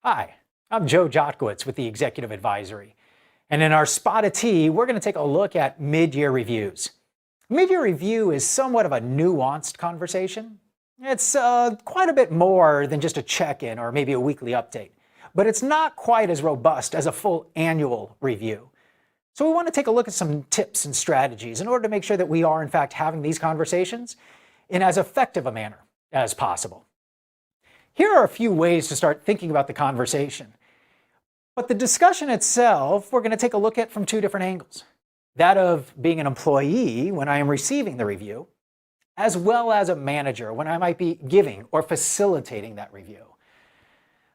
Hi, I'm Joe Jotkowitz with the Executive Advisory. And in our Spot of Tea, we're going to take a look at mid-year reviews. Mid-year review is somewhat of a nuanced conversation. It's quite a bit more than just a check-in or maybe a weekly update, but it's not quite as robust as a full annual review. So we want to take a look at some tips and strategies in order to make sure that we are in fact having these conversations in as effective a manner as possible. Here are a few ways to start thinking about the conversation. But the discussion itself, we're going to take a look at from two different angles. That of being an employee when I am receiving the review, as well as a manager when I might be giving or facilitating that review.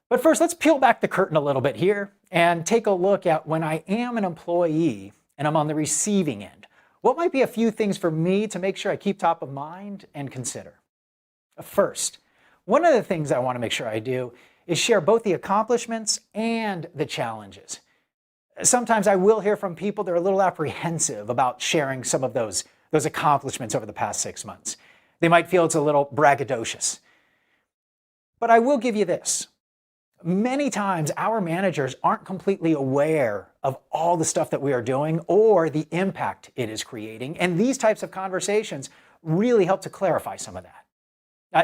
But first, let's peel back the curtain a little bit here and take a look at when I am an employee and I'm on the receiving end. What might be a few things for me to make sure I keep top of mind and consider? First, one of the things I want to make sure I do is share both the accomplishments and the challenges. Sometimes I will hear from people that are a little apprehensive about sharing some of those accomplishments over the past 6 months. They might feel it's a little braggadocious. But I will give you this. Many times our managers aren't completely aware of all the stuff that we are doing or the impact it is creating. And these types of conversations really help to clarify some of that.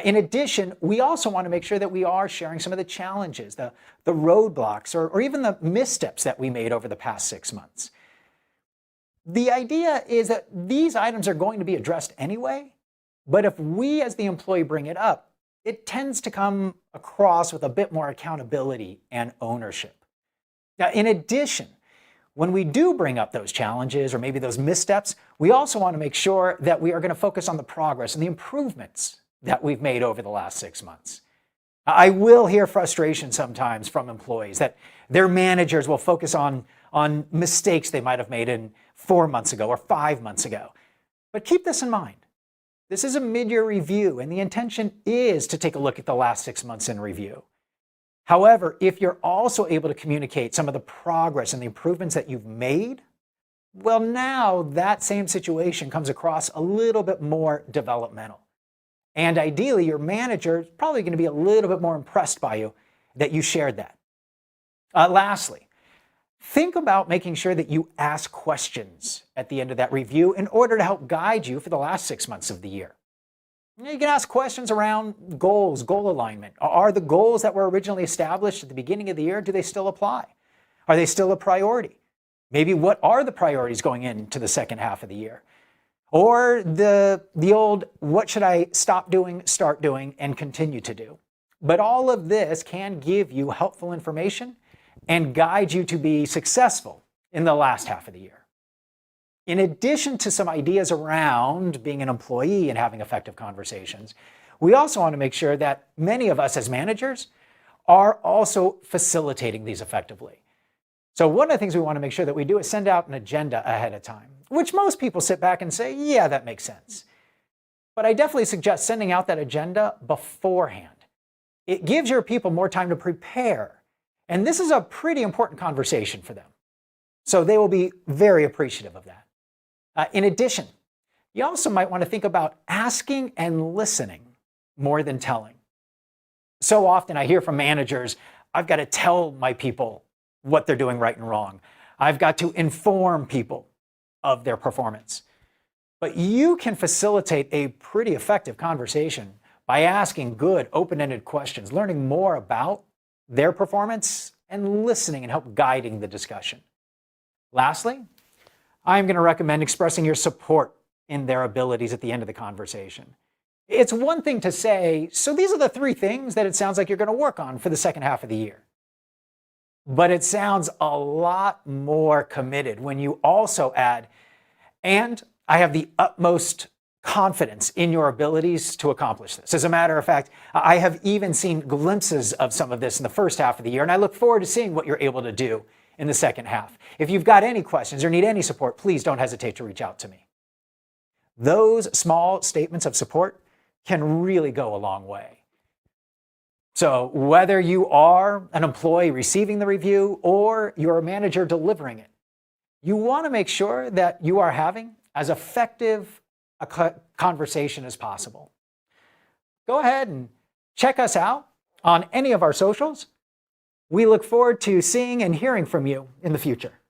In addition, we also want to make sure that we are sharing some of the challenges, the roadblocks, or even the missteps that we made over the past 6 months. The idea is that these items are going to be addressed anyway, but if we as the employee bring it up, it tends to come across with a bit more accountability and ownership. Now, in addition, when we do bring up those challenges or maybe those missteps, we also want to make sure that we are going to focus on the progress and the improvements that we've made over the last 6 months. I will hear frustration sometimes from employees that their managers will focus on mistakes they might have made in 4 months ago or 5 months ago. But keep this in mind. This is a mid-year review, and the intention is to take a look at the last 6 months in review. However, if you're also able to communicate some of the progress and the improvements that you've made, well, now that same situation comes across a little bit more developmental. And ideally, your manager is probably going to be a little bit more impressed by you that you shared that. Lastly, think about making sure that you ask questions at the end of that review in order to help guide you for the last 6 months of the year. You can ask questions around goals, goal alignment. Are the goals that were originally established at the beginning of the year, do they still apply? Are they still a priority? Maybe what are the priorities going into the second half of the year? Or the old, what should I stop doing, start doing, and continue to do? But all of this can give you helpful information and guide you to be successful in the last half of the year. In addition to some ideas around being an employee and having effective conversations, we also want to make sure that many of us as managers are also facilitating these effectively. So one of the things we want to make sure that we do is send out an agenda ahead of time, which most people sit back and say, yeah, that makes sense. But I definitely suggest sending out that agenda beforehand. It gives your people more time to prepare. And this is a pretty important conversation for them. So they will be very appreciative of that. In addition, you also might want to think about asking and listening more than telling. So often I hear from managers, I've got to tell my people what they're doing right and wrong. I've got to inform people of their performance. But you can facilitate a pretty effective conversation by asking good, open-ended questions, learning more about their performance, and listening and help guiding the discussion. Lastly, I'm going to recommend expressing your support in their abilities at the end of the conversation. It's one thing to say, so these are the 3 things that it sounds like you're going to work on for the second half of the year. But it sounds a lot more committed when you also add, and I have the utmost confidence in your abilities to accomplish this. As a matter of fact, I have even seen glimpses of some of this in the first half of the year, and I look forward to seeing what you're able to do in the second half. If you've got any questions or need any support, please don't hesitate to reach out to me. Those small statements of support can really go a long way. So whether you are an employee receiving the review or you're a manager delivering it, you want to make sure that you are having as effective a conversation as possible. Go ahead and check us out on any of our socials. We look forward to seeing and hearing from you in the future.